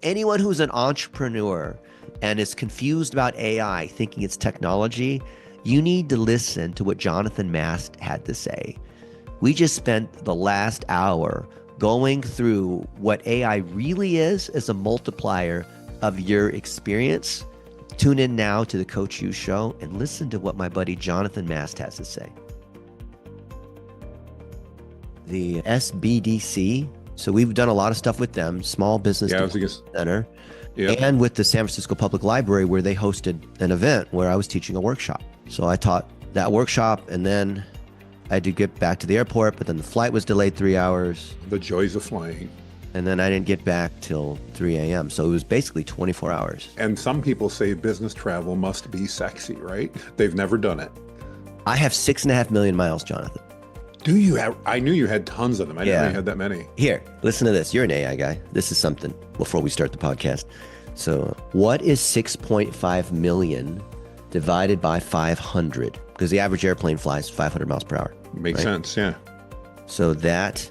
anyone who's an entrepreneur and is confused about AI, thinking it's technology, you need to listen to what Jonathan Mast had to say. We just spent the last hour going through what AI really is as a multiplier of your experience. Tune in now to the Coach U Show and listen to what my buddy Jonathan Mast has to say. The SBDC, so we've done a lot of stuff with them, Small Business Center, and with the San Francisco Public Library, where they hosted an event where I was teaching a workshop. So I taught that workshop, and then I had to get back to the airport, but then the flight was delayed 3 hours. The joys of flying. And then I didn't get back till 3 a.m. So it was basically 24 hours. And some people say business travel must be sexy, right? They've never done it. I have 6.5 million miles, Jonathan. Do you have? I knew you had tons of them. I didn't know you had that many. Here, listen to this. You're an AI guy. This is something before we start the podcast. So what is 6.5 million divided by 500? Because the average airplane flies 500 miles per hour. Makes sense, yeah. So that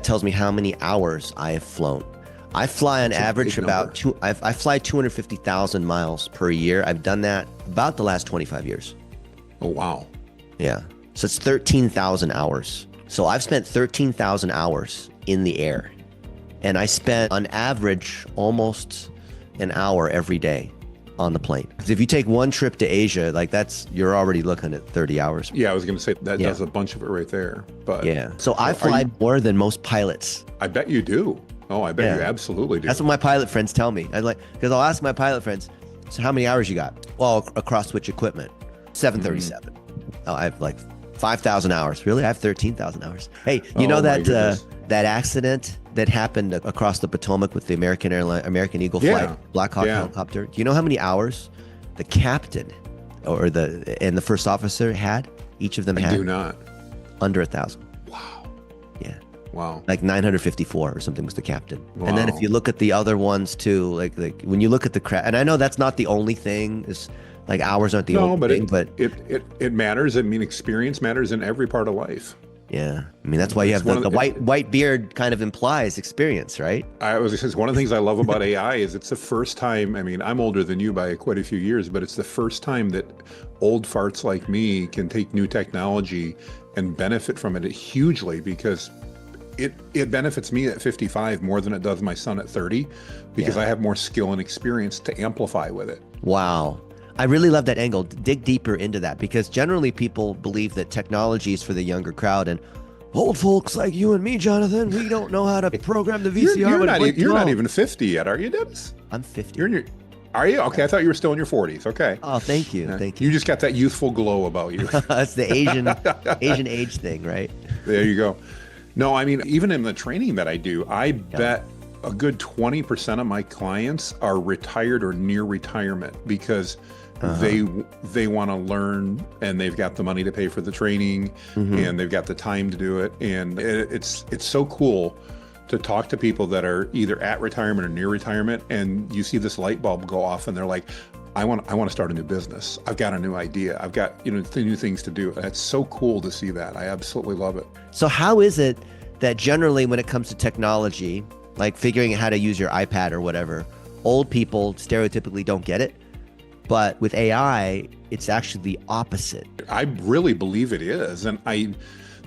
tells me how many hours I have flown. I fly on average about I fly 250,000 miles per year. I've done that about the last 25 years. Oh, wow. Yeah. So it's 13,000 hours. So I've spent 13,000 hours in the air. And I spent on average almost an hour every day on the plane. Because if you take one trip to Asia, like you're already looking at 30 hours. Yeah, I was going to say that does a bunch of it right there. But yeah. So I fly more than most pilots. I bet you do. Oh, I bet you absolutely do. That's what my pilot friends tell me. Because I'll ask my pilot friends, so how many hours you got? Well, across which equipment? 737. Oh, I have like 5,000 hours. Really? I have 13,000 hours. Hey, you know that accident that happened across the Potomac with the American Eagle flight, Black Hawk helicopter? Do you know how many hours the captain and the first officer had? Each of them had? I do not. Under 1,000. Wow. Yeah. Wow. Like 954 or something was the captain. Wow. And then if you look at the other ones too, like when you look at the crash, and I know that's not the only thing, is like hours aren't the only thing, but it matters. I mean, experience matters in every part of life. Yeah. I mean, that's why you have the white beard kind of implies experience, right? I was just one of the things I love about AI is it's the first time, I mean, I'm older than you by quite a few years, but it's the first time that old farts like me can take new technology and benefit from it hugely, because it benefits me at 55 more than it does my son at 30, because I have more skill and experience to amplify with it. Wow. I really love that angle. Dig deeper into that, because generally people believe that technology is for the younger crowd, and old folks like you and me, Jonathan, we don't know how to program the VCR. You're not even 50 yet, are you, Dennis? I'm 50. Are you? Okay, I thought you were still in your 40s. Okay. Oh, thank you. Thank you. You just got that youthful glow about you. That's the Asian age thing, right? There you go. No, I mean, even in the training that I do, I bet a good 20% of my clients are retired or near retirement, because they want to learn, and they've got the money to pay for the training, and they've got the time to do it. And it's so cool to talk to people that are either at retirement or near retirement, and you see this light bulb go off, and they're like, I want to start a new business. I've got a new idea. I've got new things to do. It's so cool to see that. I absolutely love it. So how is it that generally when it comes to technology, like figuring out how to use your iPad or whatever, old people stereotypically don't get it? But with AI, it's actually the opposite. I really believe it is. And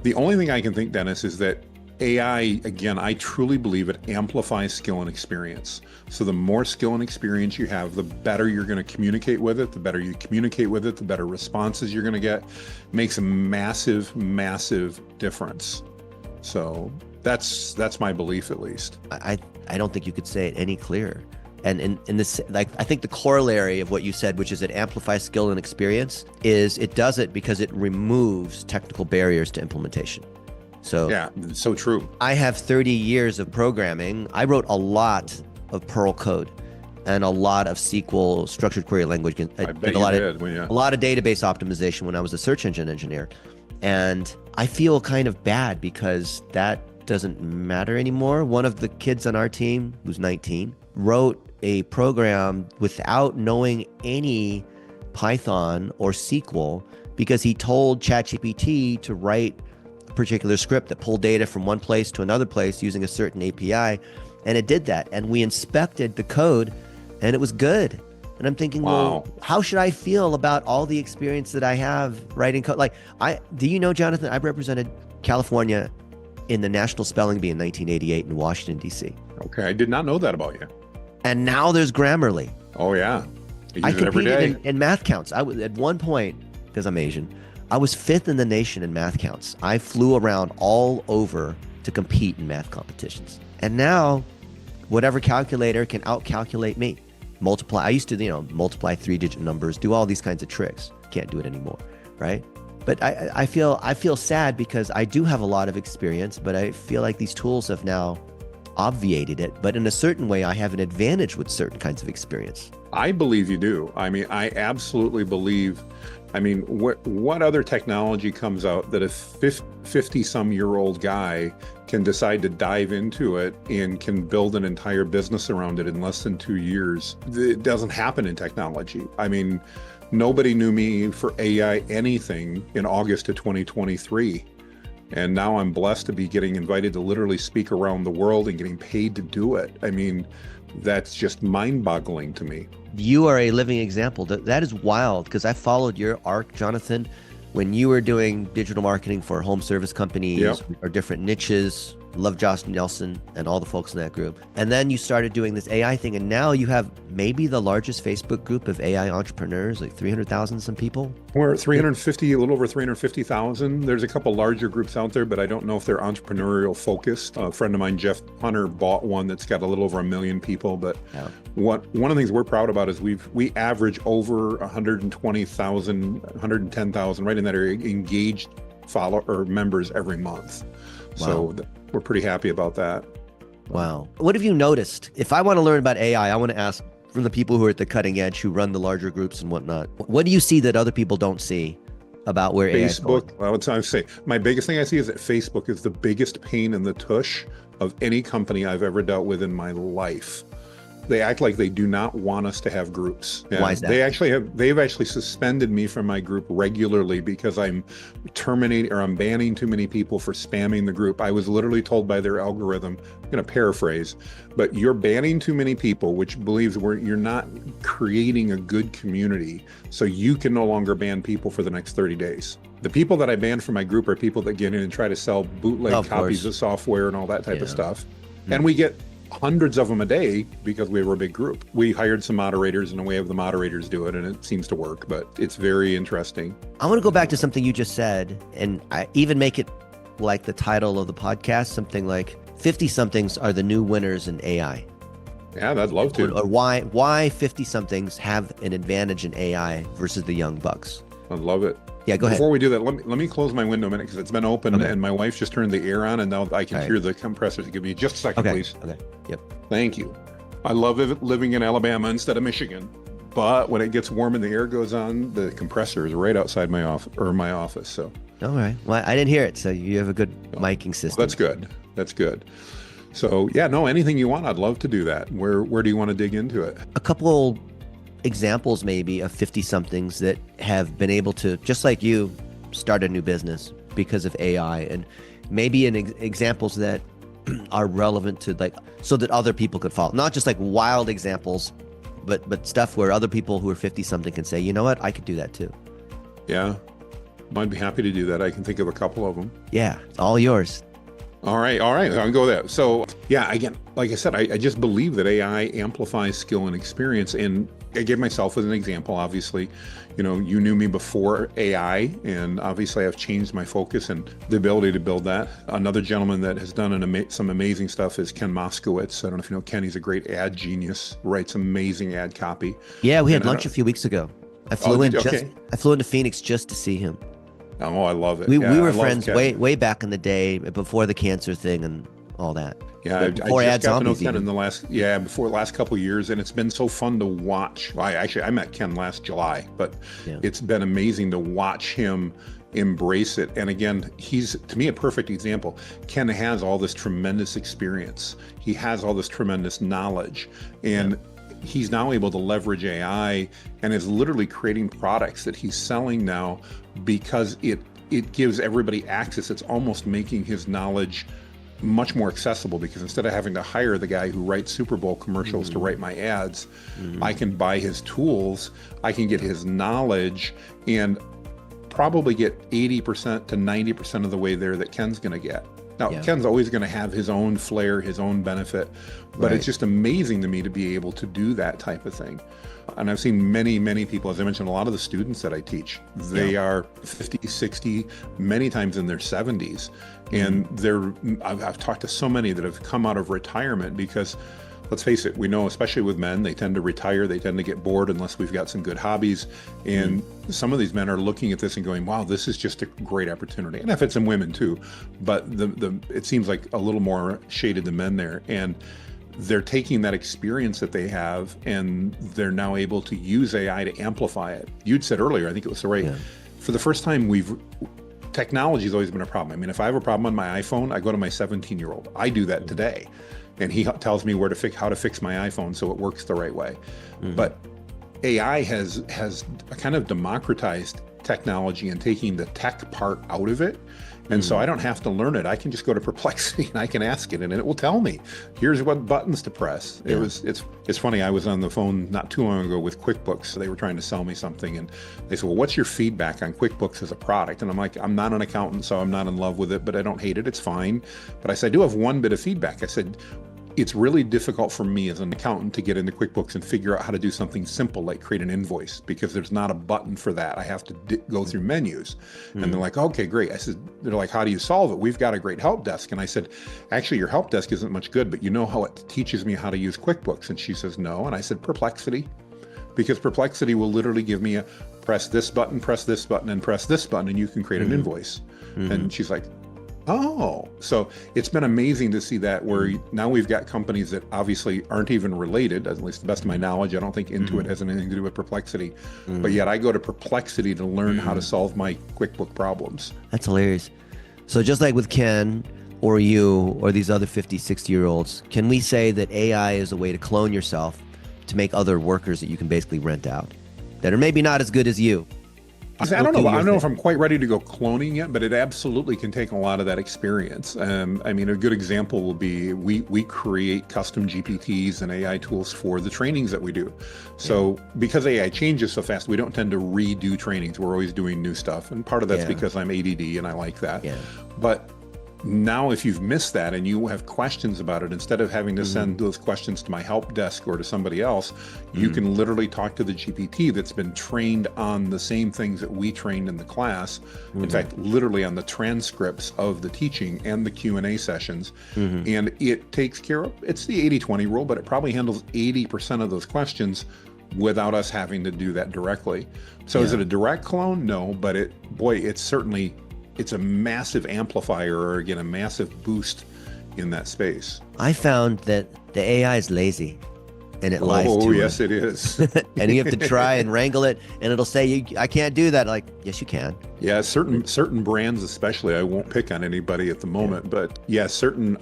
the only thing I can think, Dennis, is that AI, again, I truly believe it amplifies skill and experience. So the more skill and experience you have, the better you're going to communicate with it. The better you communicate with it, the better responses you're going to get. Makes a massive, massive difference. So that's my belief, at least. I don't think you could say it any clearer. And in this, like, I think the corollary of what you said, which is it amplifies skill and experience, is it does it because it removes technical barriers to implementation. So yeah, so true. I have 30 years of programming. I wrote a lot of Perl code and a lot of SQL, structured query language. I bet you did. A lot of database optimization when I was a search engine engineer. And I feel kind of bad because that doesn't matter anymore. One of the kids on our team, who's 19, wrote a program without knowing any Python or SQL because he told ChatGPT to write a particular script that pulled data from one place to another place using a certain API. And it did that. And we inspected the code and it was good. And I'm thinking, well, how should I feel about all the experience that I have writing code? Like, do you know, Jonathan, I represented California in the National Spelling Bee in 1988 in Washington, D.C. Okay, I did not know that about you. And now there's Grammarly. Oh, yeah. I competed in math counts. I was at one point, because I'm Asian, I was 5th in the nation in math counts. I flew around all over to compete in math competitions. And now, whatever calculator can out-calculate me. Multiply. I used to, multiply 3-digit numbers, do all these kinds of tricks. Can't do it anymore, right? But I feel sad because I do have a lot of experience, but I feel like these tools have now obviated it. But in a certain way, I have an advantage with certain kinds of experience. I believe you do. I mean, I absolutely believe. I mean, what other technology comes out that a 50-some-year-old guy can decide to dive into it and can build an entire business around it in less than 2 years? It doesn't happen in technology. I mean, nobody knew me for AI anything in August of 2023. And now I'm blessed to be getting invited to literally speak around the world and getting paid to do it. I mean, that's just mind-boggling to me. You are a living example. That is wild, because I followed your arc, Jonathan, when you were doing digital marketing for home service companies or different niches. Love Josh Nelson and all the folks in that group. And then you started doing this AI thing, and now you have maybe the largest Facebook group of AI entrepreneurs, like 300,000 some people. We're at 350, a little over 350,000. There's a couple larger groups out there, but I don't know if they're entrepreneurial focused. A friend of mine, Jeff Hunter, bought one that's got a little over 1 million people. But one of the things we're proud about is we average over 120,000, 110,000, right in that area, engaged members every month. Wow. So we're pretty happy about that. Wow. What have you noticed? If I want to learn about AI, I want to ask from the people who are at the cutting edge, who run the larger groups and whatnot. What do you see that other people don't see about where AI is going? Facebook, well, I would say my biggest thing I see is that Facebook is the biggest pain in the tush of any company I've ever dealt with in my life. They act like they do not want us to have groups. Yeah, why is that? They've actually suspended me from my group regularly because I'm I'm banning too many people for spamming the group. I was literally told by their algorithm, I'm going to paraphrase, but you're banning too many people, which believes you're not creating a good community. So you can no longer ban people for the next 30 days. The people that I banned from my group are people that get in and try to sell bootleg copies of software and all that type of stuff. Mm-hmm. And we get hundreds of them a day because we were a big group. We hired some moderators and we have the moderators do it, and it seems to work, but it's very interesting. I want to go back to something you just said, and I even make it like the title of the podcast, something like 50-somethings are the new winners in AI. Yeah, I'd love to. Or why 50-somethings have an advantage in AI versus the young bucks. I'd love it. Yeah, go ahead. Before we do that, let me close my window a minute because it's been open and my wife just turned the air on and now I can hear the compressors. Give me just a second, please. Okay. Yep. Thank you. I love living in Alabama instead of Michigan, but when it gets warm and the air goes on, the compressor is right outside my office. So. All right. Well, I didn't hear it, so you have a good miking system. Well, that's good. That's good. So yeah, no, anything you want, I'd love to do that. Where do you want to dig into it? A couple examples maybe of 50-somethings that have been able to, just like you, start a new business because of AI, and maybe examples that are relevant to, like, so that other people could follow. Not just like wild examples, but stuff where other people who are 50-something can say, you know what, I could do that too. Yeah, I'd be happy to do that. I can think of a couple of them. Yeah, it's all yours. All right. I'll go there. So yeah, again, like I said, I just believe that AI amplifies skill and experience. And I gave myself as an example, obviously, you knew me before AI, and obviously I've changed my focus and the ability to build that. Another gentleman that has done some amazing stuff is Ken Moskowitz. I don't know if you know Ken, he's a great ad genius, writes amazing ad copy. Yeah, we had lunch a few weeks ago. I flew into Phoenix just to see him. Oh, I love it. We were friends way back in the day, before the cancer thing and all that. Yeah, I just got to know Ken in the last couple of years, and it's been so fun to watch. I met Ken last July, but it's been amazing to watch him embrace it. And again, he's, to me, a perfect example. Ken has all this tremendous experience. He has all this tremendous knowledge, and he's now able to leverage AI and is literally creating products that he's selling now because it gives everybody access. It's almost making his knowledge much more accessible, because instead of having to hire the guy who writes Super Bowl commercials to write my ads, I can buy his tools, I can get his knowledge, and probably get 80% to 90% of the way there that Ken's going to get. Now, Ken's always going to have his own flair, his own benefit, but it's just amazing to me to be able to do that type of thing. And I've seen many, many people, as I mentioned, a lot of the students that I teach, they are 50, 60, many times in their 70s. And I've talked to so many that have come out of retirement because, let's face it, we know, especially with men, they tend to retire, they tend to get bored unless we've got some good hobbies. And some of these men are looking at this and going, wow, this is just a great opportunity. And if it's in women too, but it seems like a little more shaded than men there. And they're taking that experience that they have and they're now able to use AI to amplify it. You'd said earlier, I think it was for the first time, technology has always been a problem. I mean, if I have a problem on my iPhone, I go to my 17-year-old. I do that today. And he tells me how to fix my iPhone so it works the right way. But AI has kind of democratized technology and taking the tech part out of it. And so I don't have to learn it. I can just go to Perplexity and I can ask it and it will tell me, here's what buttons to press. It's funny, I was on the phone not too long ago with QuickBooks. They were trying to sell me something and they said, well, what's your feedback on QuickBooks as a product? And I'm like, I'm not an accountant, so I'm not in love with it, but I don't hate it, it's fine. But I said, I do have one bit of feedback. I said, it's really difficult for me as an accountant to get into QuickBooks and figure out how to do something simple like create an invoice, because there's not a button for that. I have to go through menus. And they're like, okay, great. I said, they're like, how do you solve it? We've got a great help desk. And I said, actually, your help desk isn't much good, but you know how it teaches me how to use QuickBooks? And she says, no. And I said, Perplexity, because Perplexity will literally give me a press this button, and press this button, and you can create an invoice. And she's like, oh, so it's been amazing to see that, where now we've got companies that obviously aren't even related, at least to the best of my knowledge. I don't think Intuit has anything to do with Perplexity, but yet I go to Perplexity to learn how to solve my QuickBook problems. That's hilarious. So just like with Ken or you or these other 50, 60-year-olds, can we say that AI is a way to clone yourself to make other workers that you can basically rent out that are maybe not as good as you? I don't know if I'm quite ready to go cloning yet, but it absolutely can take a lot of that experience. I mean, a good example will be we create custom GPTs and AI tools for the trainings that we do. So because AI changes so fast, we don't tend to redo trainings. We're always doing new stuff. And part of that's because I'm ADD and I like that. But now if you've missed that and you have questions about it, instead of having to send those questions to my help desk or to somebody else, you can literally talk to the GPT that's been trained on the same things that we trained in the class. In fact, literally on the transcripts of the teaching and the Q&A sessions. And it takes care of, it's the 80-20 rule, but it probably handles 80% of those questions without us having to do that directly. So is it a direct clone? No, but it's a massive amplifier, or again, a massive boost in that space. I found that the AI is lazy and it lies to Oh, yes, it is. And you have to try and wrangle it and it'll say, I can't do that. Like, yes, you can. Yeah, certain brands especially, I won't pick on anybody at the moment, but yeah,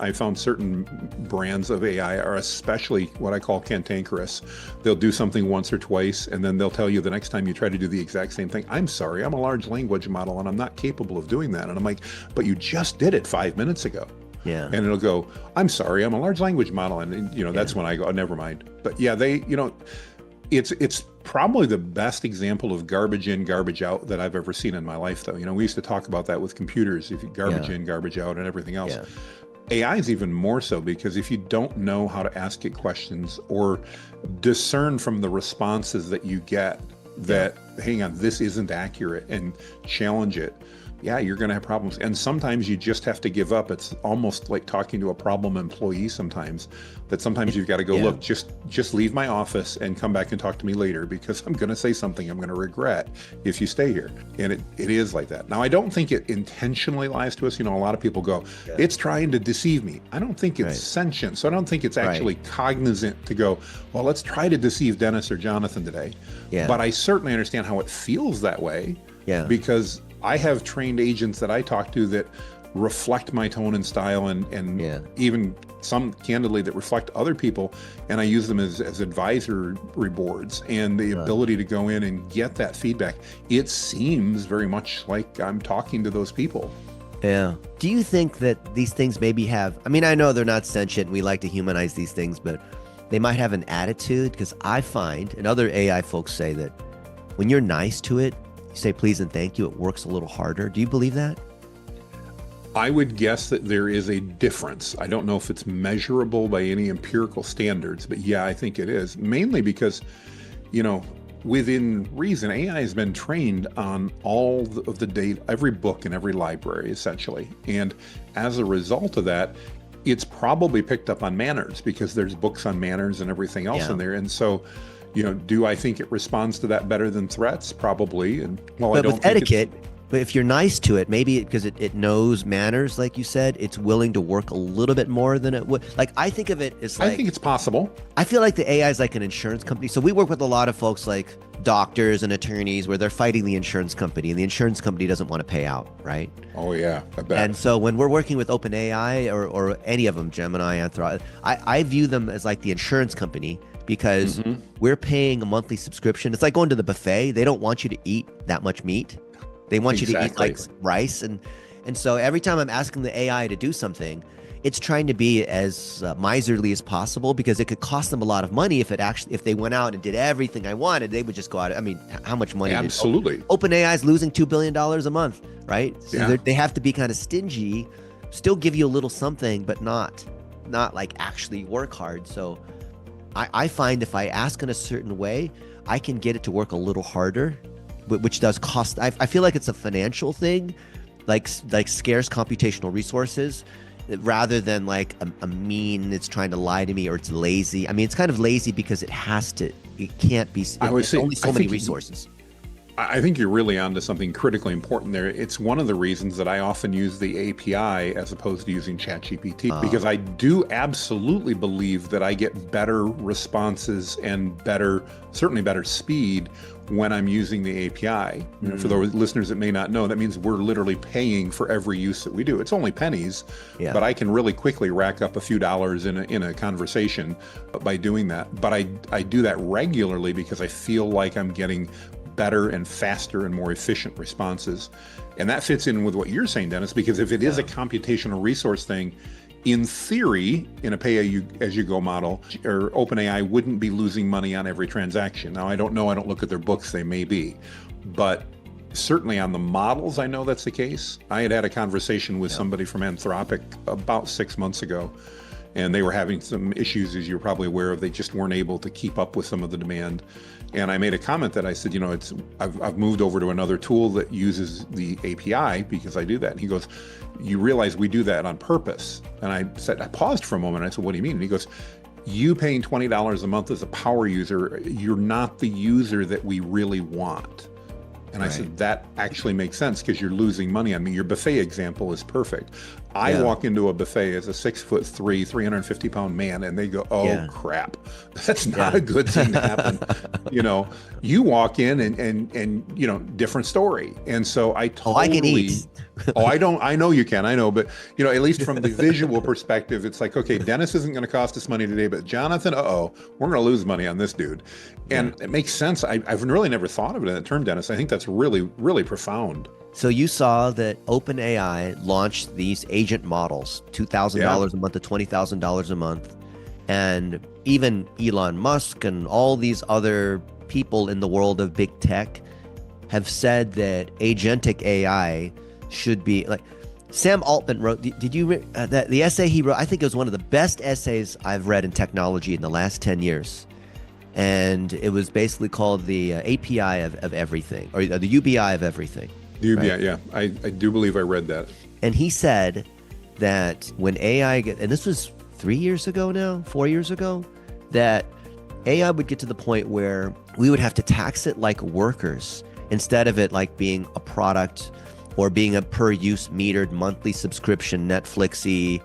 I found certain brands of AI are especially what I call cantankerous. They'll do something once or twice, and then they'll tell you the next time you try to do the exact same thing, I'm sorry, I'm a large language model and I'm not capable of doing that. And I'm like, but you just did it 5 minutes ago. Yeah. And it'll go, I'm sorry, I'm a large language model. And that's when I go, oh, never mind. But yeah, it's probably the best example of garbage in, garbage out that I've ever seen in my life, though. We used to talk about that with computers, if you garbage in, garbage out, and everything else. AI is even more so, because if you don't know how to ask it questions or discern from the responses that you get that, hang on, this isn't accurate, and challenge it, you're going to have problems. And sometimes you just have to give up. It's almost like talking to a problem employee sometimes, that sometimes you've got to go, look, just leave my office and come back and talk to me later, because I'm going to say something I'm going to regret if you stay here. And it is like that. Now, I don't think it intentionally lies to us. A lot of people go, it's trying to deceive me. I don't think it's sentient. So I don't think it's actually cognizant to go, well, let's try to deceive Dennis or Jonathan today. But I certainly understand how it feels that way, because I have trained agents that I talk to that reflect my tone and style, and even some, candidly, that reflect other people, and I use them as advisory boards, and the ability to go in and get that feedback. It seems very much like I'm talking to those people. Yeah. Do you think that these things maybe have, I mean, I know they're not sentient and we like to humanize these things, but they might have an attitude? Because I find, and other AI folks say that when you're nice to it, you say please and thank you, it works a little harder. Do you believe that? I would guess that there is a difference. I don't know if it's measurable by any empirical standards, but yeah, I think it is. Mainly because, you know, within reason, AI has been trained on all of the data, every book in every library, essentially. And as a result of that, it's probably picked up on manners because there's books on manners and everything else in there. And so, you know, do I think it responds to that better than threats? Probably. And well, but I don't with think etiquette, but if you're nice to it, maybe because it knows manners, like you said, it's willing to work a little bit more than it would. Like, I think of it as like, I think it's possible. I feel like the AI is like an insurance company. So we work with a lot of folks like doctors and attorneys where they're fighting the insurance company and the insurance company doesn't want to pay out, right? Oh yeah, I bet. And so when we're working with OpenAI or any of them, Gemini, Anthro, I view them as like the insurance company because we're paying a monthly subscription. It's like going to the buffet. They don't want you to eat that much meat. They want you to eat like rice. And so every time I'm asking the AI to do something, it's trying to be as miserly as possible because it could cost them a lot of money if they went out and did everything I wanted. They would just go out. I mean, how much money? Absolutely. OpenAI is losing $2 billion a month, right? So they have to be kind of stingy, still give you a little something, but not like actually work hard. So I find if I ask in a certain way, I can get it to work a little harder, which does cost. I feel like it's a financial thing, like scarce computational resources, rather than like a mean, it's trying to lie to me or it's lazy. I mean, it's kind of lazy because it can't be, it's only so many resources. I think you're really onto something critically important there. It's one of the reasons that I often use the API as opposed to using ChatGPT, because I do absolutely believe that I get better responses and certainly better speed when I'm using the API. You know, for those listeners that may not know, that means we're literally paying for every use that we do. It's only pennies, but I can really quickly rack up a few dollars in a conversation by doing that. But I do that regularly because I feel like I'm getting better and faster and more efficient responses. And that fits in with what you're saying, Dennis, because if it is a computational resource thing, in theory, in a pay-as-you-go model, or OpenAI wouldn't be losing money on every transaction. Now, I don't know. I don't look at their books. They may be. But certainly on the models, I know that's the case. I had a conversation with somebody from Anthropic about 6 months ago, and they were having some issues, as you're probably aware of. They just weren't able to keep up with some of the demand. And I made a comment that I said, you know, I've moved over to another tool that uses the API because I do that. And he goes, you realize we do that on purpose. And I paused for a moment. I said, what do you mean? And he goes, you paying $20 a month as a power user, you're not the user that we really want. And I said, that actually makes sense because you're losing money on me. Your buffet example is perfect. I walk into a buffet as a 6'3", 350-pound man, and they go, oh, crap. That's not a good thing to happen. You know, you walk in and you know, different story. And so I totally... I can eat. I know you can, but, you know, at least from the visual perspective, it's like, okay, Dennis isn't going to cost us money today, but Jonathan, we're going to lose money on this dude. And it makes sense. I've really never thought of it in that term, Dennis. I think that's really, really profound. So you saw that OpenAI launched these agent models, $2,000 a month to $20,000 a month. And even Elon Musk and all these other people in the world of big tech have said that agentic AI should be like, Sam Altman wrote, did you read the essay he wrote? I think it was one of the best essays I've read in technology in the last 10 years. And it was basically called the API of everything, or the UBI of everything. Yeah. I do believe I read that. And he said that when AI, and this was 4 years ago, that AI would get to the point where we would have to tax it like workers instead of it like being a product or being a per use metered monthly subscription, Netflixy,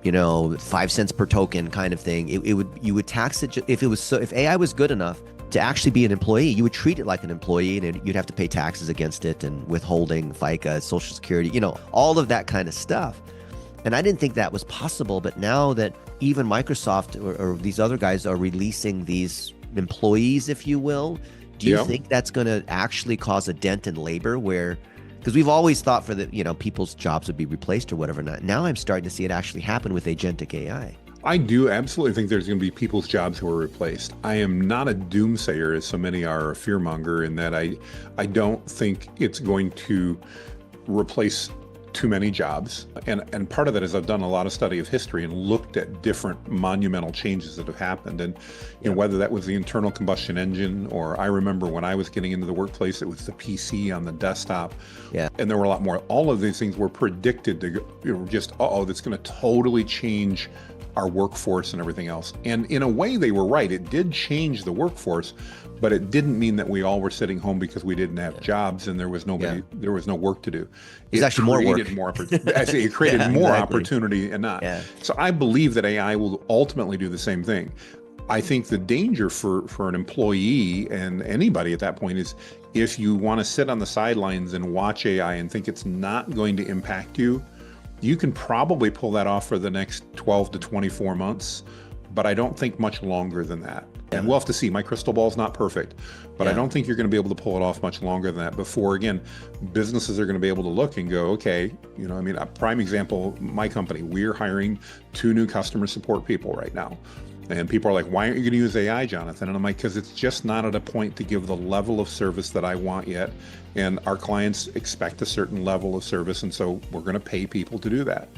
you know, 5 cents per token kind of thing. You would tax it if AI was good enough to actually be an employee, you would treat it like an employee, and you'd have to pay taxes against it and withholding, FICA, Social Security, you know, all of that kind of stuff. And I didn't think that was possible, but now that even Microsoft or these other guys are releasing these employees, if you will, do you think that's going to actually cause a dent in labor where Because we've always thought for the, people's jobs would be replaced or whatever. Not. Now I'm starting to see it actually happen with agentic AI. I do absolutely think there's going to be people's jobs who are replaced. I am not a doomsayer, as so many are, a fearmonger, in that I don't think it's going to replace too many jobs. And part of that is I've done a lot of study of history and looked at different monumental changes that have happened. And whether that was the internal combustion engine, or I remember when I was getting into the workplace, it was the PC on the desktop. Yeah. And there were a lot more. All of these things were predicted to just, that's going to totally change our workforce and everything else. And in a way, they were right. It did change the workforce, but it didn't mean that we all were sitting home because we didn't have jobs and there was no work to do. It's actually more work. It created more opportunity and not. Yeah. So I believe that AI will ultimately do the same thing. I think the danger for an employee and anybody at that point is if you want to sit on the sidelines and watch AI and think it's not going to impact you, you can probably pull that off for the next 12 to 24 months, but I don't think much longer than that. Yeah. And we'll have to see. My crystal ball is not perfect, but I don't think you're going to be able to pull it off much longer than that before, again, businesses are going to be able to look and go, okay, a prime example, my company, we're hiring 2 new customer support people right now. And people are like, why aren't you going to use AI, Jonathan? And I'm like, because it's just not at a point to give the level of service that I want yet. And our clients expect a certain level of service. And so we're going to pay people to do that.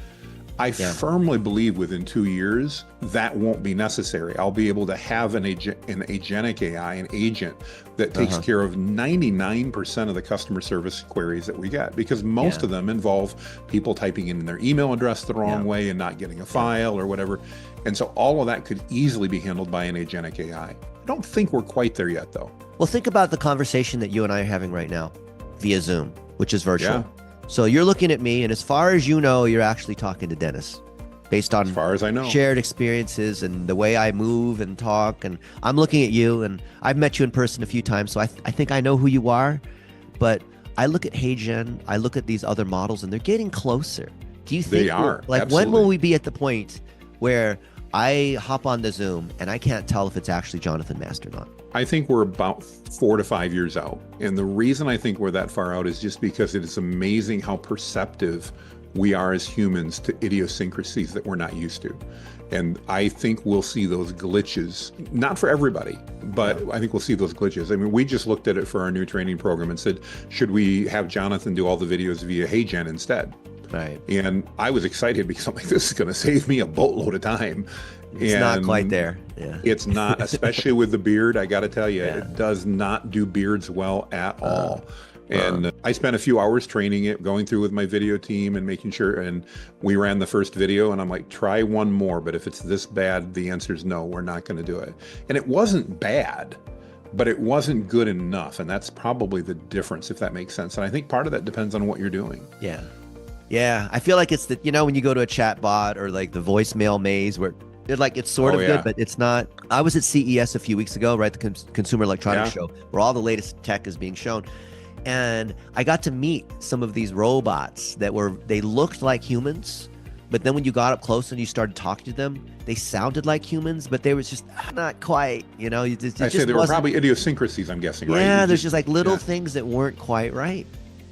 I firmly believe within 2 years, that won't be necessary. I'll be able to have an agentic AI, an agent that takes care of 99% of the customer service queries that we get, because most of them involve people typing in their email address the wrong way and not getting a file or whatever. And so all of that could easily be handled by an agentic AI. I don't think we're quite there yet, though. Well, think about the conversation that you and I are having right now via Zoom, which is virtual. Yeah. So you're looking at me, and as far as you know, you're actually talking to Dennis based on, as far as I know, shared experiences and the way I move and talk. And I'm looking at you, and I've met you in person a few times, so I think I know who you are. But I look at HeyGen, I look at these other models, and they're getting closer. Do you think they are? When will we be at the point where I hop on the Zoom and I can't tell if it's actually Jonathan Mast or not? I think we're about 4 to 5 years out. And the reason I think we're that far out is just because it is amazing how perceptive we are as humans to idiosyncrasies that we're not used to. And I think we'll see those glitches, not for everybody, but I think we'll see those glitches. I mean, we just looked at it for our new training program and said, should we have Jonathan do all the videos via HeyGen instead? Right. And I was excited because I'm like, this is going to save me a boatload of time. It's not quite there. Yeah. It's not, especially with the beard. I got to tell you, it does not do beards well at all. And I spent a few hours training it, going through with my video team and making sure. And we ran the first video and I'm like, try one more. But if it's this bad, the answer is no, we're not going to do it. And it wasn't bad, but it wasn't good enough. And that's probably the difference, if that makes sense. And I think part of that depends on what you're doing. Yeah. Yeah. I feel like it's the, when you go to a chat bot or like the voicemail maze where it's sort of good, but it's not. I was at CES a few weeks ago, right? The Consumer Electronics Show, where all the latest tech is being shown. And I got to meet some of these robots they looked like humans, but then when you got up close and you started talking to them, they sounded like humans, but they were just not quite, I say there were probably idiosyncrasies, I'm guessing, right? Yeah, there's just like little things that weren't quite right,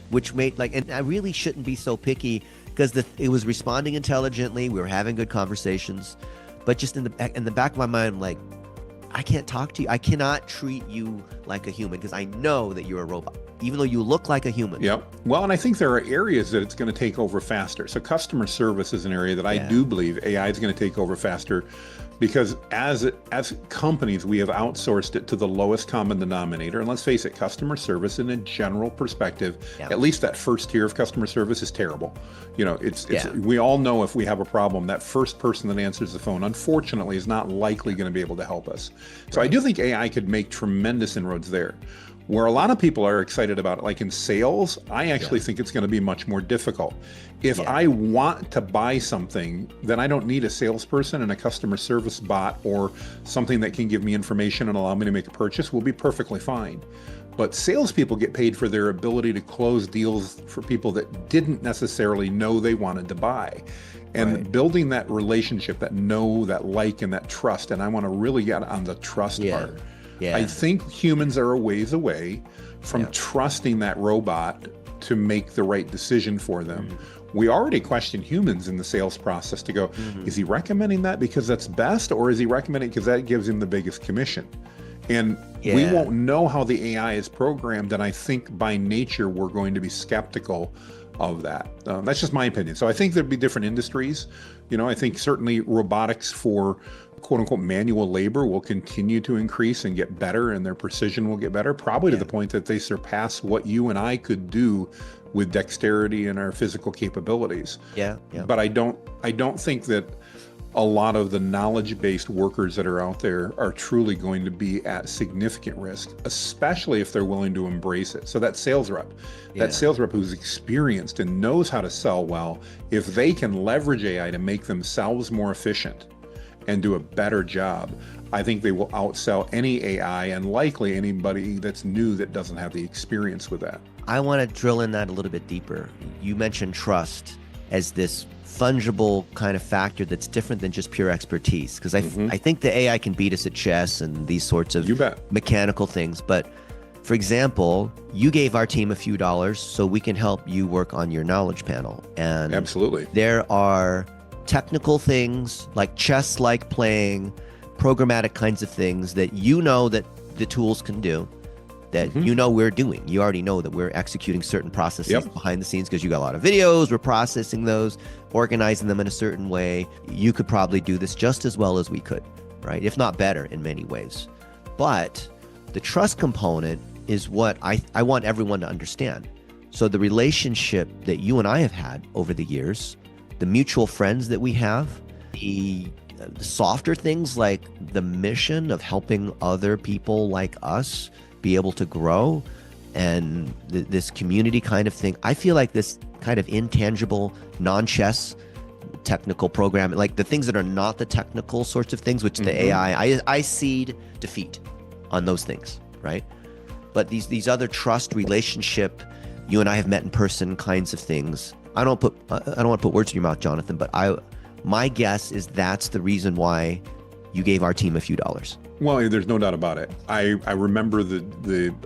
which made and I really shouldn't be so picky because it was responding intelligently. We were having good conversations. But just in the back of my mind, I'm like, I can't talk to you. I cannot treat you like a human because I know that you're a robot, even though you look like a human. Yep. Well, and I think there are areas that it's going to take over faster. So customer service is an area that I do believe AI is going to take over faster because as companies, we have outsourced it to the lowest common denominator. And let's face it, customer service in a general perspective, at least that first tier of customer service is terrible. We all know if we have a problem, that first person that answers the phone, unfortunately, is not likely going to be able to help us. So I do think AI could make tremendous inroads there. Where a lot of people are excited about it, like in sales, I actually think it's going to be much more difficult. If I want to buy something, then I don't need a salesperson, and a customer service bot or something that can give me information and allow me to make a purchase will be perfectly fine. But salespeople get paid for their ability to close deals for people that didn't necessarily know they wanted to buy. And building that relationship, that know, that like, and that trust. And I want to really get on the trust part. Yeah. I think humans are a ways away from trusting that robot to make the right decision for them. We already question humans in the sales process to go, is he recommending that because that's best, or is he recommending because that gives him the biggest commission? And we won't know how the AI is programmed, and I think by nature we're going to be skeptical of that. That's just my opinion. So I think there'd be different industries. I think certainly robotics for quote unquote manual labor will continue to increase and get better, and their precision will get better, probably to the point that they surpass what you and I could do with dexterity and our physical capabilities. But I don't think that a lot of the knowledge-based workers that are out there are truly going to be at significant risk, especially if they're willing to embrace it. So that sales rep who's experienced and knows how to sell well, if they can leverage AI to make themselves more efficient and do a better job, I think they will outsell any AI and likely anybody that's new that doesn't have the experience with that. I want to drill in that a little bit deeper. You mentioned trust as this fungible kind of factor that's different than just pure expertise, because I think the AI can beat us at chess and these sorts of mechanical things. But for example, you gave our team a few dollars so we can help you work on your knowledge panel. And absolutely, there are technical things like chess, like playing, programmatic kinds of things that that the tools can do, that we're doing. You already know that we're executing certain processes behind the scenes because you got a lot of videos, we're processing those, organizing them in a certain way. You could probably do this just as well as we could, right? If not better in many ways. But the trust component is what I want everyone to understand. So the relationship that you and I have had over the years, the mutual friends that we have, the softer things like the mission of helping other people like us be able to grow, and this community kind of thing. I feel like this kind of intangible, non-chess technical programming, like the things that are not the technical sorts of things, which the AI, I seed defeat on those things, right? But these other trust, relationship, you and I have met in person kinds of things. I don't want to put words in your mouth, Jonathan, but my guess is that's the reason why you gave our team a few dollars. Well, there's no doubt about it. I remember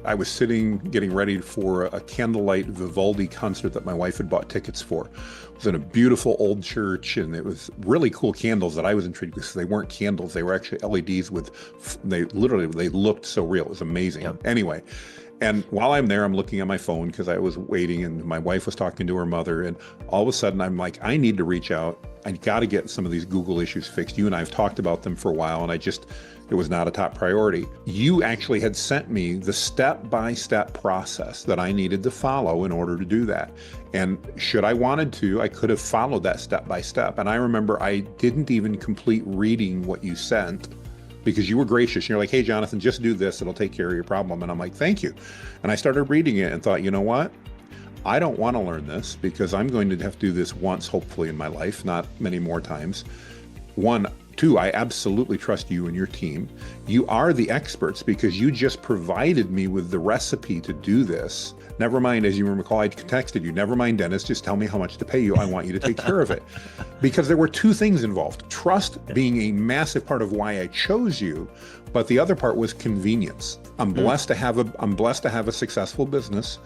I was sitting getting ready for a candlelight Vivaldi concert that my wife had bought tickets for. It was in a beautiful old church, and it was really cool candles that I was intrigued with. They weren't candles, they were actually LEDs they looked so real. It was amazing. Yep. Anyway, and while I'm there, I'm looking at my phone because I was waiting, and my wife was talking to her mother, and all of a sudden I'm like, I need to reach out. I got to get some of these Google issues fixed. You and I have talked about them for a while, and it was not a top priority. You actually had sent me the step-by-step process that I needed to follow in order to do that. And should I wanted to, I could have followed that step-by-step. And I remember I didn't even complete reading what you sent because you were gracious. You're like, hey, Jonathan, just do this. It'll take care of your problem. And I'm like, thank you. And I started reading it and thought, you know what? I don't want to learn this because I'm going to have to do this once, hopefully, in my life, not many more times. Two, I absolutely trust you and your team. You are the experts because you just provided me with the recipe to do this. Never mind, as you recall, I texted you, never mind, Dennis, just tell me how much to pay you. I want you to take care of it. Because there were two things involved. Trust being a massive part of why I chose you, but the other part was convenience. I'm blessed to have a successful business.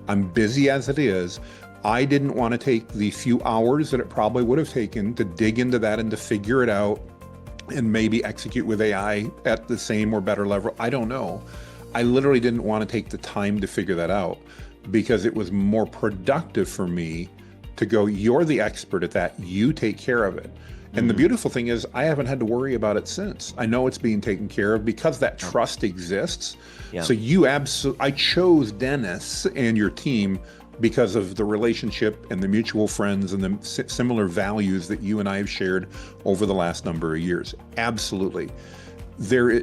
I'm busy as it is. I didn't want to take the few hours that it probably would have taken to dig into that and to figure it out and maybe execute with AI at the same or better level. I don't know. I literally didn't want to take the time to figure that out because it was more productive for me to go, you're the expert at that, you take care of it. And the beautiful thing is I haven't had to worry about it since. I know it's being taken care of because that trust exists. Yeah. So I chose Dennis and your team because of the relationship and the mutual friends and the similar values that you and I have shared over the last number of years. Absolutely.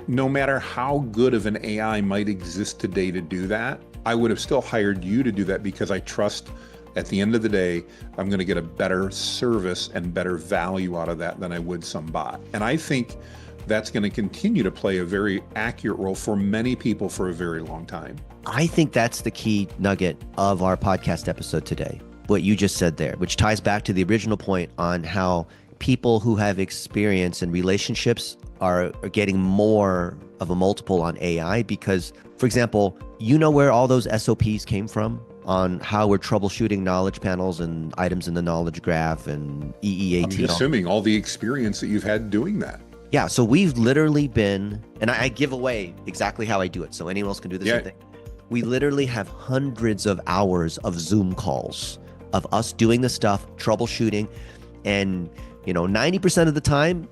No matter how good of an AI might exist today to do that, I would have still hired you to do that because I trust at the end of the day, I'm going to get a better service and better value out of that than I would some bot. And I think that's going to continue to play a very accurate role for many people for a very long time. I think that's the key nugget of our podcast episode today, what you just said there, which ties back to the original point on how people who have experience and relationships are getting more of a multiple on AI because, for example, you know where all those SOPs came from? on how we're troubleshooting knowledge panels and items in the knowledge graph and EEAT. I'm assuming all the experience that you've had doing that. Yeah, so we've literally been, and I give away exactly how I do it, so anyone else can do the same thing. We literally have hundreds of hours of Zoom calls of us doing the stuff, troubleshooting, and 90% of the time,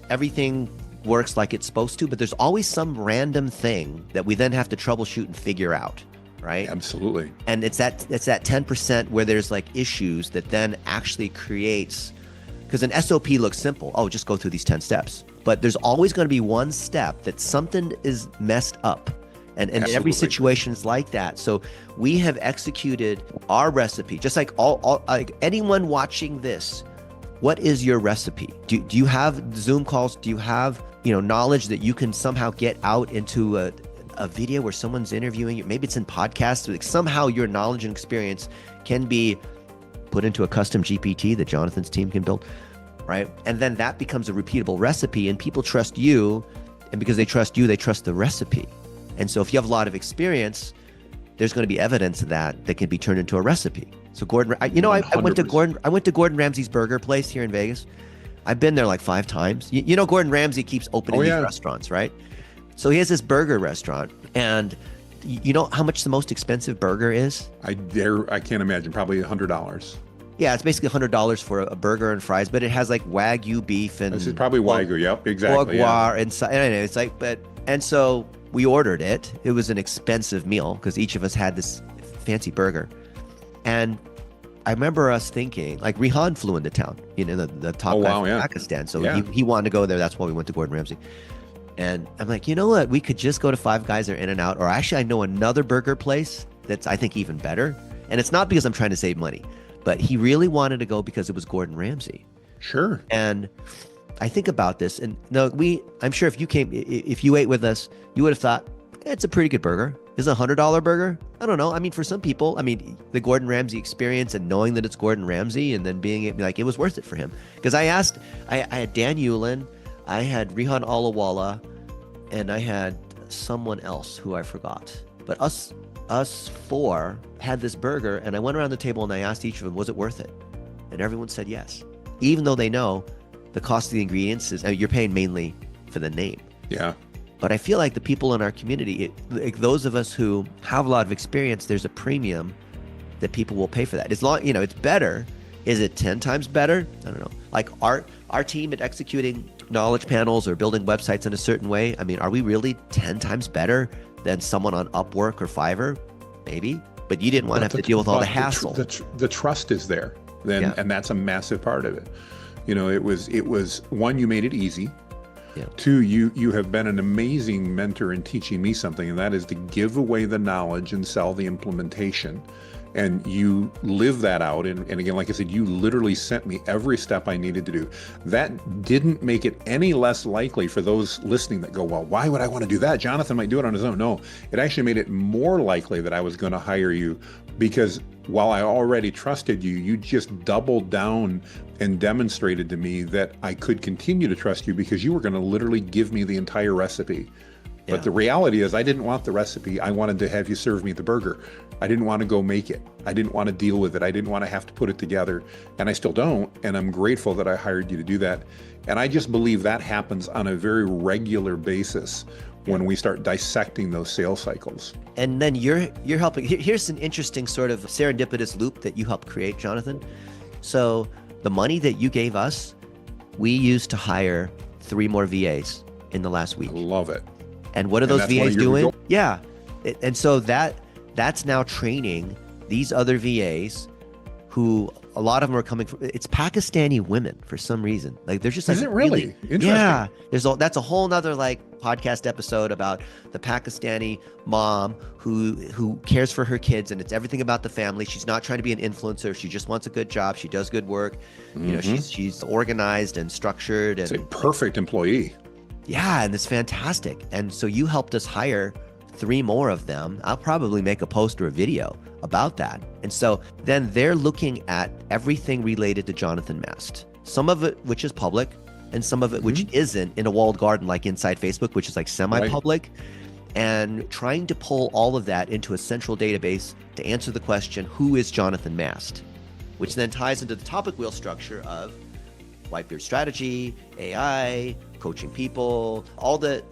everything works like it's supposed to, but there's always some random thing that we then have to troubleshoot and figure out, right? Absolutely. And it's that 10% where there's like issues that then actually creates, because an SOP looks simple. Oh, just go through these 10 steps. But there's always going to be one step that something is messed up. And every situation is like that. So we have executed our recipe, just like like anyone watching this. What is your recipe? Do you have Zoom calls? Do you have knowledge that you can somehow get out into a video where someone's interviewing you? Maybe it's in podcasts. Like somehow your knowledge and experience can be put into a custom GPT that Jonathan's team can build, right? And then that becomes a repeatable recipe, and people trust you, and because they trust you, they trust the recipe. And so if you have a lot of experience, there's going to be evidence of that can be turned into a recipe. So Gordon, I went to Gordon Ramsay's burger place here in Vegas. I've been there like 5 times. Gordon Ramsay keeps opening these restaurants, right? So he has this burger restaurant, and you know how much the most expensive burger is? I can't imagine. Probably $100. Yeah, it's basically $100 for a burger and fries, but it has like Wagyu beef and this is probably Wagyu. Yep, exactly. And it's like, and so we ordered it. It was an expensive meal because each of us had this fancy burger, and I remember us thinking, like Rihan flew into town, the top guy from Pakistan, so he wanted to go there. That's why we went to Gordon Ramsay. And I'm like, you know what? We could just go to Five Guys or In-N-Out, or actually I know another burger place that's I think even better. And it's not because I'm trying to save money, but he really wanted to go because it was Gordon Ramsay. Sure. And I think about this, and I'm sure if you ate with us, you would have thought, it's a pretty good burger. Is it $100 burger? I don't know. I mean, for some people, the Gordon Ramsay experience and knowing that it's Gordon Ramsay and then being like, it was worth it for him. Because I had Dan Yulin, I had Rihan Alawala, and I had someone else who I forgot. But us 4 had this burger, and I went around the table and I asked each of them, was it worth it? And everyone said yes. Even though they know the cost of the ingredients you're paying mainly for the name. Yeah. But I feel like the people in our community, like those of us who have a lot of experience, there's a premium that people will pay for that. As long, it's better. Is it 10 times better? I don't know. Like our team at executing knowledge panels or building websites in a certain way, are we really 10 times better than someone on Upwork or Fiverr? Maybe. But you didn't want to have to deal with all the hassle. The trust is there, and that's a massive part of it. It was one, you made it easy. Yeah. 2, you have been an amazing mentor in teaching me something, and that is to give away the knowledge and sell the implementation. And you live that out. And again, like I said, you literally sent me every step I needed to do. That didn't make it any less likely for those listening that go, well, why would I want to do that? Jonathan might do it on his own. No, it actually made it more likely that I was going to hire you, because while I already trusted you, you just doubled down and demonstrated to me that I could continue to trust you because you were going to literally give me the entire recipe. Yeah. But the reality is I didn't want the recipe. I wanted to have you serve me the burger. I didn't want to go make it. I didn't want to deal with it. I didn't want to have to put it together. And I still don't. And I'm grateful that I hired you to do that. And I just believe that happens on a very regular basis when we start dissecting those sales cycles. And then you're helping. Here's an interesting sort of serendipitous loop that you helped create, Jonathan. So the money that you gave us, we used to hire 3 more VAs in the last week. I love it. And what are those VAs doing? Yeah. And so that's now training these other VAs who a lot of them are coming from, it's Pakistani women for some reason. Like they're just like, is it really? Interesting. Yeah. That's a whole nother like podcast episode about the Pakistani mom who cares for her kids, and it's everything about the family. She's not trying to be an influencer. She just wants a good job. She does good work. Mm-hmm. She's organized and structured. It's a perfect employee. Yeah, and it's fantastic. And so you helped us hire 3 more of them. I'll probably make a post or a video about that. And so then they're looking at everything related to Jonathan Mast. Some of it which is public, and some of it which isn't, in a walled garden like inside Facebook, which is like semi-public. Right. and trying to pull all of that into a central database to answer the question, who is Jonathan Mast? Which then ties into the topic wheel structure of Whitebeard strategy, AI, coaching people, all the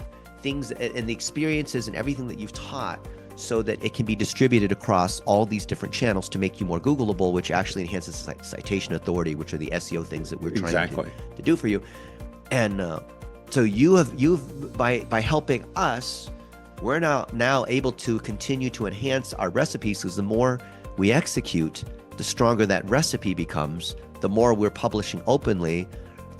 things and the experiences and everything that you've taught, so that it can be distributed across all these different channels to make you more Googleable, which actually enhances citation authority, which are the SEO things that we're trying to do for you. And so you've by helping us, we're now able to continue to enhance our recipes, because the more we execute, the stronger that recipe becomes. The more we're publishing openly,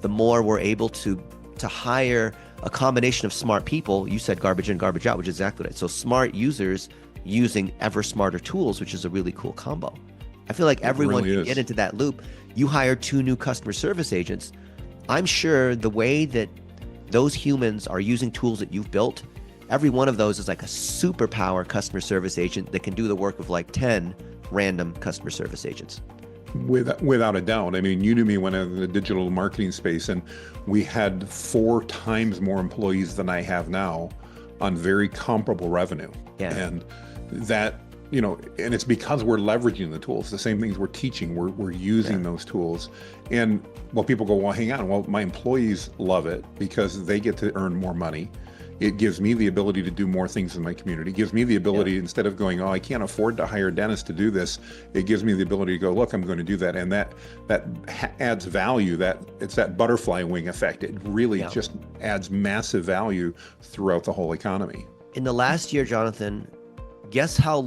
the more we're able to hire a combination of smart people. You said garbage in, garbage out, which is exactly right. So smart users using ever smarter tools, which is a really cool combo. I feel like everyone can get into that loop. You hire 2 new customer service agents. I'm sure the way that those humans are using tools that you've built, every one of those is like a superpower customer service agent that can do the work of like 10 random customer service agents. Without a doubt. I mean, you knew me when I was in the digital marketing space, and we had 4 times more employees than I have now on very comparable revenue. Yeah. And that, and it's because we're leveraging the tools, the same things we're teaching, we're using those tools. And people go, well, hang on. Well, my employees love it because they get to earn more money. It gives me the ability to do more things in my community. It gives me the ability, instead of going, oh, I can't afford to hire a dentist to do this, it gives me the ability to go, look, I'm going to do that. And that adds value. It's that butterfly wing effect. It really just adds massive value throughout the whole economy. In the last year, Jonathan, guess how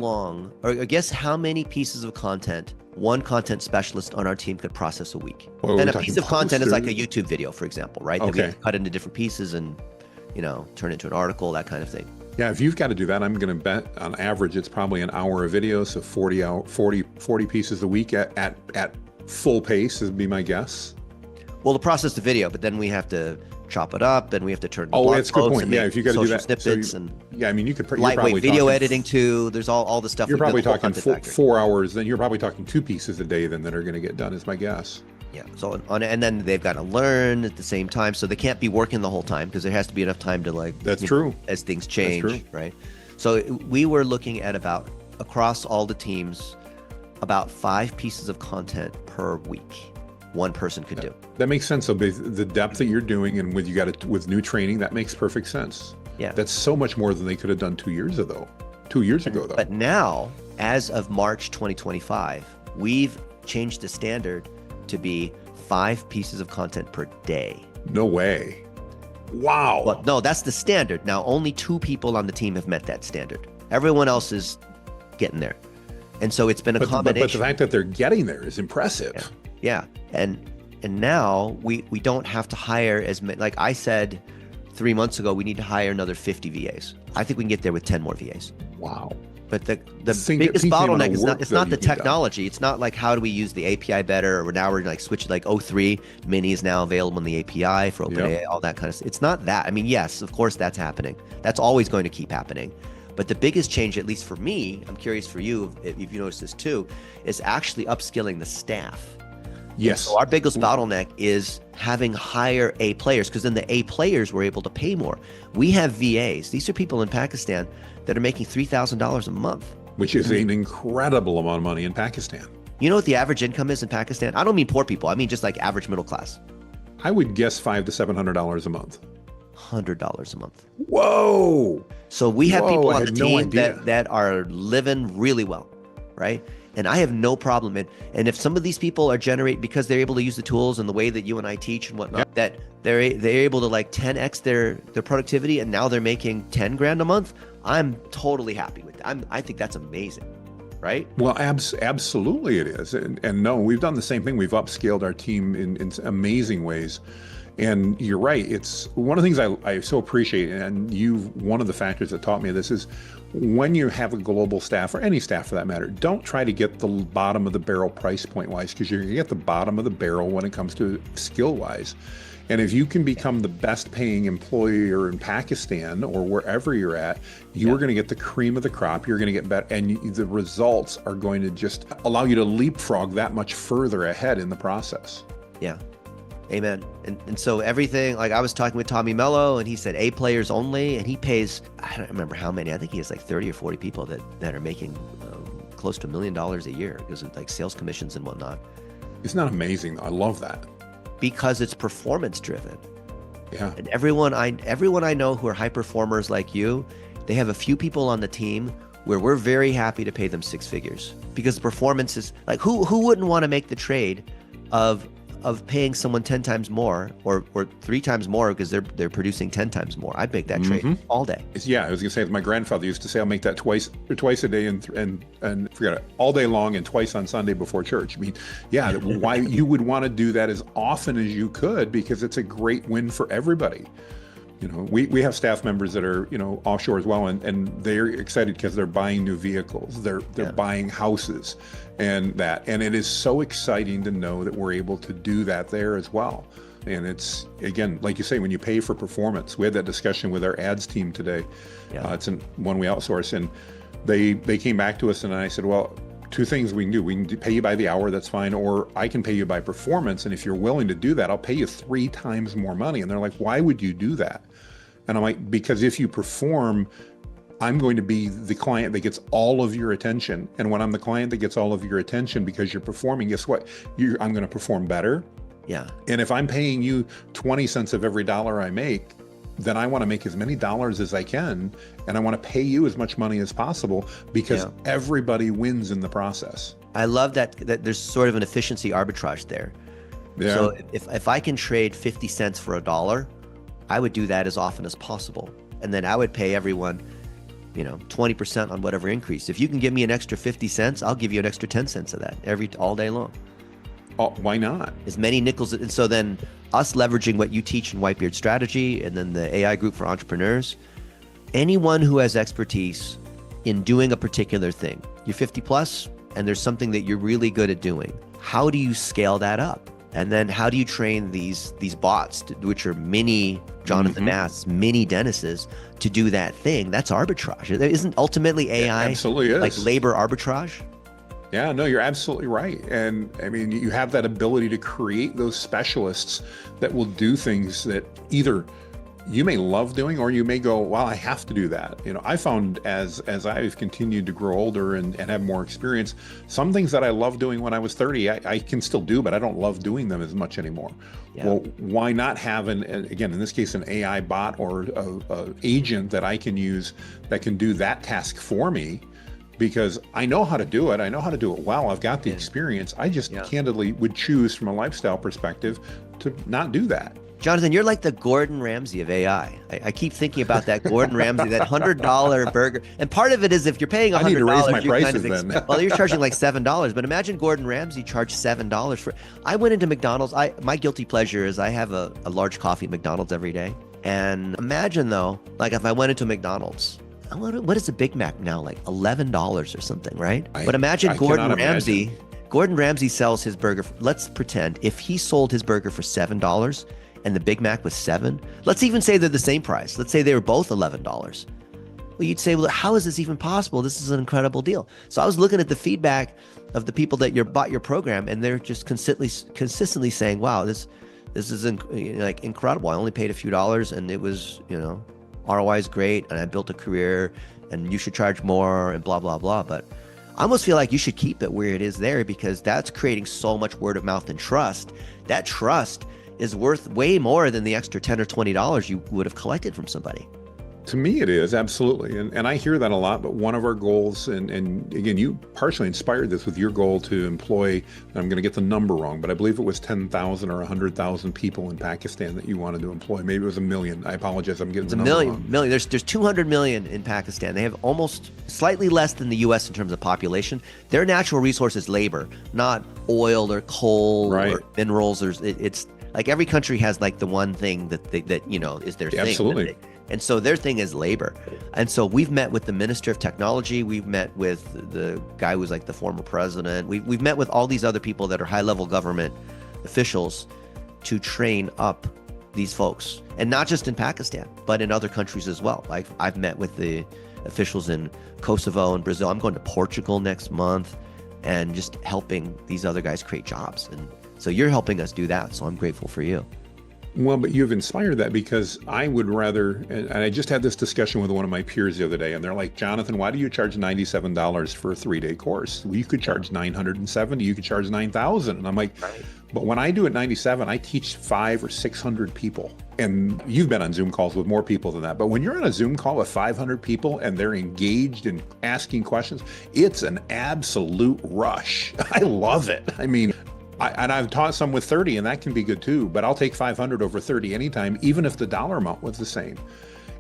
many pieces of content one content specialist on our team could process a week? And a piece of content is like a YouTube video, for example, right? That we have to cut into different pieces and turn into an article, that kind of thing. Yeah, if you've got to do that, I'm going to bet on average it's probably an hour of video, so 40 pieces a week at full pace would be my guess. Well, to process the video, but then we have to chop it up, and we have to turn. That's a good point. Yeah, if you got to do that, snippets you could lightweight video editing too. There's all the stuff. You're probably talking 4 hours. Then you're probably talking 2 pieces a day then that are going to get done, is my guess. Yeah. So and then they've got to learn at the same time, so they can't be working the whole time, because there has to be enough time to That's true. As things change, right? So we were looking at about, across all the teams, about 5 pieces of content per week one person could do. That makes sense. So the depth that you're doing, and with new training, that makes perfect sense. Yeah. That's so much more than they could have done 2 years ago. 2 years ago, though. But now, as of March 2025, we've changed the standard to be 5 pieces of content per day. No way. Wow. Well, no, that's the standard. Now, only 2 people on the team have met that standard. Everyone else is getting there. And so it's been a combination. But the fact that they're getting there is impressive. Yeah. And now we don't have to hire as many. Like I said 3 months ago, we need to hire another 50 VAs. I think we can get there with 10 more VAs. Wow. But the biggest bottleneck is not the technology. It's not like, how do we use the API better, or now we're like switching, like O3 Mini is now available on the API for OpenAI, all that kind of stuff. It's not that. I mean, yes, of course that's happening. That's always going to keep happening. But the biggest change, at least for me, I'm curious for you if you noticed this too, is actually upskilling the staff. Yes. So our biggest bottleneck is having higher A players, because then the A players were able to pay more. We have VAs. These are people in Pakistan that are making $3,000 a month. Which is an incredible amount of money in Pakistan. You know what the average income is in Pakistan? I don't mean poor people. I mean just like average middle class. I would guess $500 to $700 a month. $100 a month. Whoa. So we have people on the team that are living really well, right? And I have no problem and if some of these people are because they're able to use the tools and the way that you and I teach and whatnot, that they're able to like 10x their productivity, and now they're making 10 grand a month, I'm totally happy with that. I think that's amazing, right? Well, absolutely it is. And no, we've done the same thing. We've upscaled our team in amazing ways. And you're right. It's one of the things I so appreciate, and one of the factors that taught me this is, when you have a global staff, or any staff for that matter, don't try to get the bottom of the barrel price point wise, because you're going to get the bottom of the barrel when it comes to skill wise. And if you can become the best paying employer in Pakistan or wherever you're at, you are going to get the cream of the crop. You're going to get better, and the results are going to just allow you to leapfrog that much further ahead in the process. Yeah. Amen. And so everything, like I was talking with Tommy Mello and he said A players only, and he pays, I don't remember how many, I think he has like 30 or 40 people that are making close to $1 million a year because of like sales commissions and whatnot. Isn't that amazing? I love that. Because it's performance driven. Yeah. And everyone I know who are high performers like you, they have a few people on the team where we're very happy to pay them 6 figures because the performance is like, who wouldn't want to make the trade of paying someone 10 times more or 3 times more because they're producing 10 times more. I'd make that trade all day. Yeah, I was gonna say, my grandfather used to say, I'll make that twice a day and forget it, all day long and twice on Sunday before church. I mean, yeah, why you would want to do that as often as you could, because it's a great win for everybody. You know, we have staff members that are, you know, offshore as well, and they're excited because they're buying new vehicles, they're buying houses, and it is so exciting to know that we're able to do that there as well. And it's, again, like you say, when you pay for performance, we had that discussion with our ads team today. It's one we outsource, and they came back to us, and I said, well, 2 things we can do. We can pay you by the hour, that's fine, or I can pay you by performance. And if you're willing to do that, I'll pay you 3 times more money. And they're like, why would you do that? And I'm like, because if you perform, I'm going to be the client that gets all of your attention. And when I'm the client that gets all of your attention because you're performing, guess what? I'm going to perform better. Yeah. And if I'm paying you 20 cents of every dollar I make, then I want to make as many dollars as I can. And I want to pay you as much money as possible, because everybody wins in the process. I love that there's sort of an efficiency arbitrage there. Yeah. So if I can trade 50 cents for $1, I would do that as often as possible. And then I would pay everyone, 20% on whatever increase. If you can give me an extra 50 cents, I'll give you an extra 10 cents of that all day long. Oh, why not? As many nickels. And so then us leveraging what you teach in Whitebeard Strategy, and then the AI group for entrepreneurs, anyone who has expertise in doing a particular thing, you're 50 plus, and there's something that you're really good at doing. How do you scale that up? And then how do you train these bots, which are mini Jonathan Masts, mini Dennises, to do that thing? That's arbitrage. Isn't ultimately AI absolutely is. Like labor arbitrage? Yeah, no, you're absolutely right. And I mean, you have that ability to create those specialists that will do things that either you may love doing, or you may go, well, I have to do that. I found as I've continued to grow older and have more experience, some things that I loved doing when I was 30, I can still do, but I don't love doing them as much anymore. Yeah. Well, why not have again, in this case, an AI bot or a agent that I can use that can do that task for me? Because I know how to do it. I know how to do it well. I've got the experience. I just candidly would choose, from a lifestyle perspective, to not do that. Jonathan, you're like the Gordon Ramsay of AI. I keep thinking about that Gordon Ramsay, that $100 burger. And part of it is, if you're paying $100, I need to raise my prices then. Well, you're charging like $7. But imagine Gordon Ramsay charged $7 for. I went into McDonald's. My guilty pleasure is I have a large coffee at McDonald's every day. And imagine though, like if I went into McDonald's, what is a Big Mac now? Like $11 or something, right? But imagine Gordon Ramsay. Imagine. Gordon Ramsay sells his burger. Let's pretend if he sold his burger for $7 and the Big Mac was $7. Let's even say they're the same price. Let's say they were both $11. Well, you'd say, well, how is this even possible? This is an incredible deal. So I was looking at the feedback of the people that bought your program, and they're just consistently saying, wow, this is like incredible. I only paid a few dollars, and it was, ROI is great, and I built a career, and you should charge more, and blah, blah, blah. But I almost feel like you should keep it where it is there, because that's creating so much word of mouth and trust. That trust is worth way more than the extra $10 or $20 you would have collected from somebody. To me, it is, absolutely. And I hear that a lot, but one of our goals, and again, you partially inspired this with your goal to employ, and I'm going to get the number wrong, but I believe it was 10,000 or 100,000 people in Pakistan that you wanted to employ. Maybe it was 1 million. I apologize, I'm getting the number wrong. Million. There's 200 million in Pakistan. They have almost slightly less than the US in terms of population. Their natural resource is labor, not oil or coal or minerals. It's like every country has like the one thing that is their thing. Absolutely. And so their thing is labor. And so we've met with the Minister of Technology. We've met with the guy who's like the former president. We've met with all these other people that are high-level government officials to train up these folks. And not just in Pakistan, but in other countries as well. Like I've met with the officials in Kosovo and Brazil. I'm going to Portugal next month, and just helping these other guys create jobs. And So you're helping us do that. So I'm grateful for you. Well, but you've inspired that, because I would rather, and I just had this discussion with one of my peers the other day, and they're like, Jonathan, why do you charge $97 for a 3-day course? Well, you could charge $970, you could charge $9,000. And I'm like, Right. but when I do it 97, I teach 500 or 600 people. And you've been on Zoom calls with more people than that. But when you're on a Zoom call with 500 people and they're engaged and asking questions, it's an absolute rush. I love it. I mean, I've taught some with 30, and that can be good too, but I'll take 500 over 30 anytime, even if the dollar amount was the same.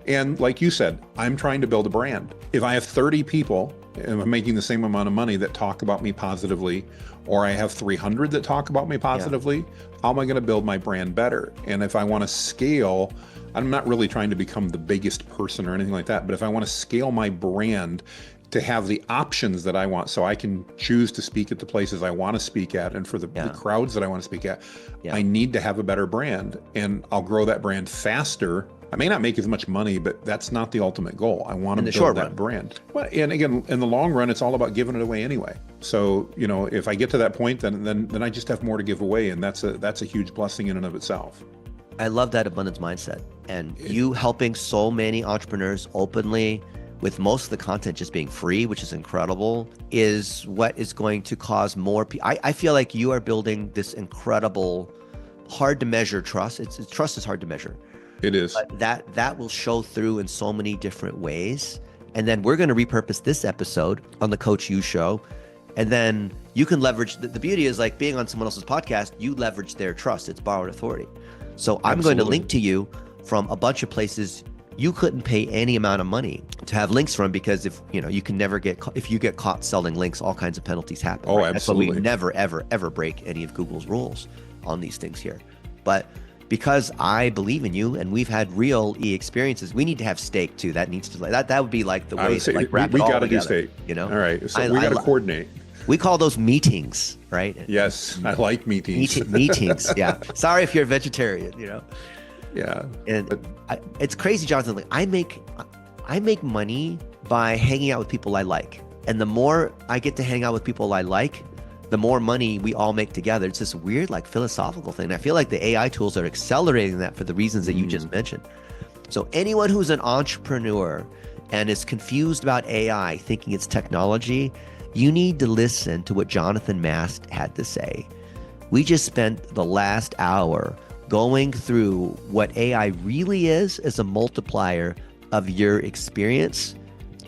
And like you said, I'm trying to build a brand. If I have 30 people and I'm making the same amount of money that talk about me positively, or I have 300 that talk about me positively, how am I going to build my brand better? And if I want to scale, I'm not really trying to become the biggest person or anything like that, but if I want to scale my brand to have the options that I want, so I can choose to speak at the places I want to speak at and for the crowds that I want to speak at, I need to have a better brand, and I'll grow that brand faster. I may not make as much money, but that's not the ultimate goal. I want to build that brand. Well, and again, in the long run, it's all about giving it away anyway. So, you know, if I get to that point, then I just have more to give away, and that's a huge blessing in and of itself. I love that abundance mindset, and you helping so many entrepreneurs openly, with most of the content just being free, which is incredible, is what is going to cause more people. I feel like you are building this incredible, hard to measure trust. Trust is hard to measure. It is. But that will show through in so many different ways. And then we're going to repurpose this episode on the Coach U Show. And then you can leverage, the beauty is like being on someone else's podcast, you leverage their trust. It's borrowed authority. So I'm going to link to you from a bunch of places you couldn't pay any amount of money to have links from, because if you can never get if you get caught selling links, all kinds of penalties happen. Oh, right? absolutely. That's why we never ever break any of Google's rules on these things here. But because I believe in you and we've had real experiences, we need to have stake too. That needs to that would be like the way to like wrap it all together. We got to do stake. All right, so we got to coordinate. We call those meetings, right? Yes, I like meetings. Meetings, yeah. Sorry if you're a vegetarian, Yeah. And it's crazy, Jonathan. Like I make money by hanging out with people I like. And the more I get to hang out with people I like, the more money we all make together. It's this weird, like philosophical thing. I feel like the AI tools are accelerating that for the reasons that you just mentioned. So anyone who's an entrepreneur and is confused about AI, thinking it's technology, you need to listen to what Jonathan Mast had to say. We just spent the last hour going through what AI really is as a multiplier of your experience.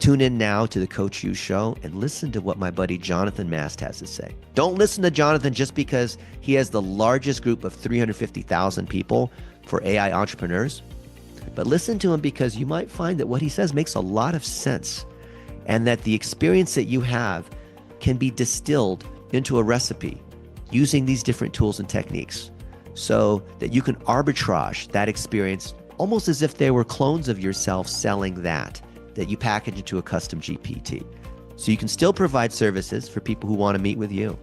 Tune in now to the Coach U Show and listen to what my buddy Jonathan Mast has to say. Don't listen to Jonathan just because he has the largest group of 350,000 people for AI entrepreneurs, but listen to him because you might find that what he says makes a lot of sense, and that the experience that you have can be distilled into a recipe using these different tools and techniques, so that you can arbitrage that experience almost as if they were clones of yourself selling that you package into a custom GPT. So you can still provide services for people who want to meet with you,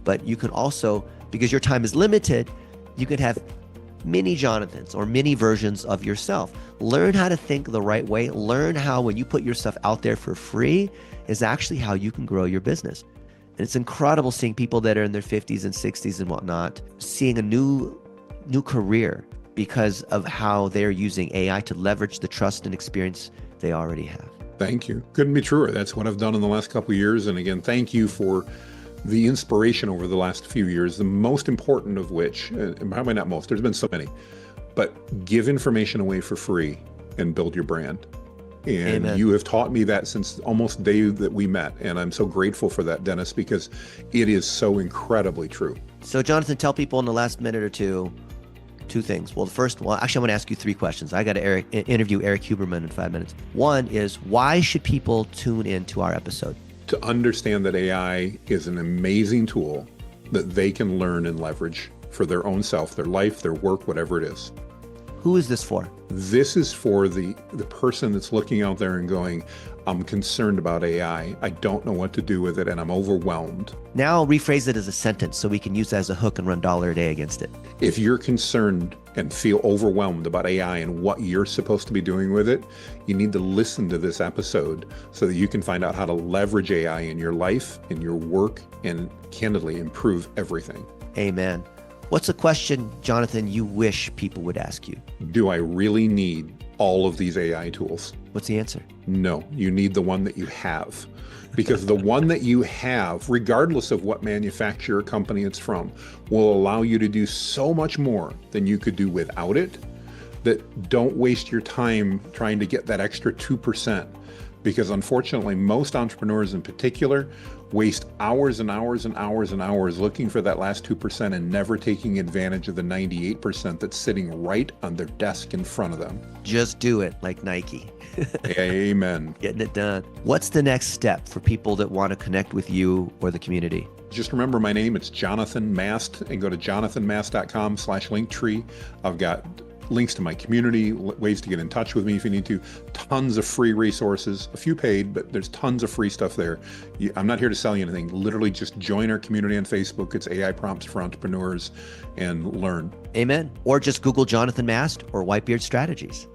but you can also, because your time is limited, you can have mini Jonathans or mini versions of yourself. Learn how to think the right way. Learn how when you put yourself out there for free is actually how you can grow your business. And it's incredible seeing people that are in their 50s and 60s and whatnot, seeing a new career because of how they're using AI to leverage the trust and experience they already have. Thank you. Couldn't be truer. That's what I've done in the last couple of years. And again, thank you for the inspiration over the last few years, the most important of which, and probably not most, there's been so many, but give information away for free and build your brand. And Amen. You have taught me that since almost the day that we met. And I'm so grateful for that, Dennis, because it is so incredibly true. So Jonathan, tell people in the last minute or two things. Well, actually, I want to ask you 3 questions. I got to interview Eric Huberman in 5 minutes. One is, why should people tune into our episode? To understand that AI is an amazing tool that they can learn and leverage for their own self, their life, their work, whatever it is. Who is this for? This is for the person that's looking out there and going, I'm concerned about AI. I don't know what to do with it, and I'm overwhelmed. Now rephrase it as a sentence so we can use that as a hook and run $1 a day against it. If you're concerned and feel overwhelmed about AI and what you're supposed to be doing with it, you need to listen to this episode so that you can find out how to leverage AI in your life, in your work, and candidly improve everything. Amen. What's a question, Jonathan, you wish people would ask you? Do I really need all of these AI tools? What's the answer? No, you need the one that you have. Because the one that you have, regardless of what manufacturer or company it's from, will allow you to do so much more than you could do without it, that don't waste your time trying to get that extra 2%. Because unfortunately, most entrepreneurs in particular waste hours and hours and hours and hours looking for that last 2% and never taking advantage of the 98% that's sitting right on their desk in front of them. Just do it, like Nike. Amen. Getting it done. What's the next step for people that want to connect with you or the community? Just remember my name, it's Jonathan Mast, and go to jonathanmast.com/linktree. I've got links to my community, ways to get in touch with me if you need to, tons of free resources, a few paid, but there's tons of free stuff there. I'm not here to sell you anything. Literally just join our community on Facebook. It's AI Prompts for Entrepreneurs, and learn. Amen. Or just Google Jonathan Mast or Whitebeard Strategies.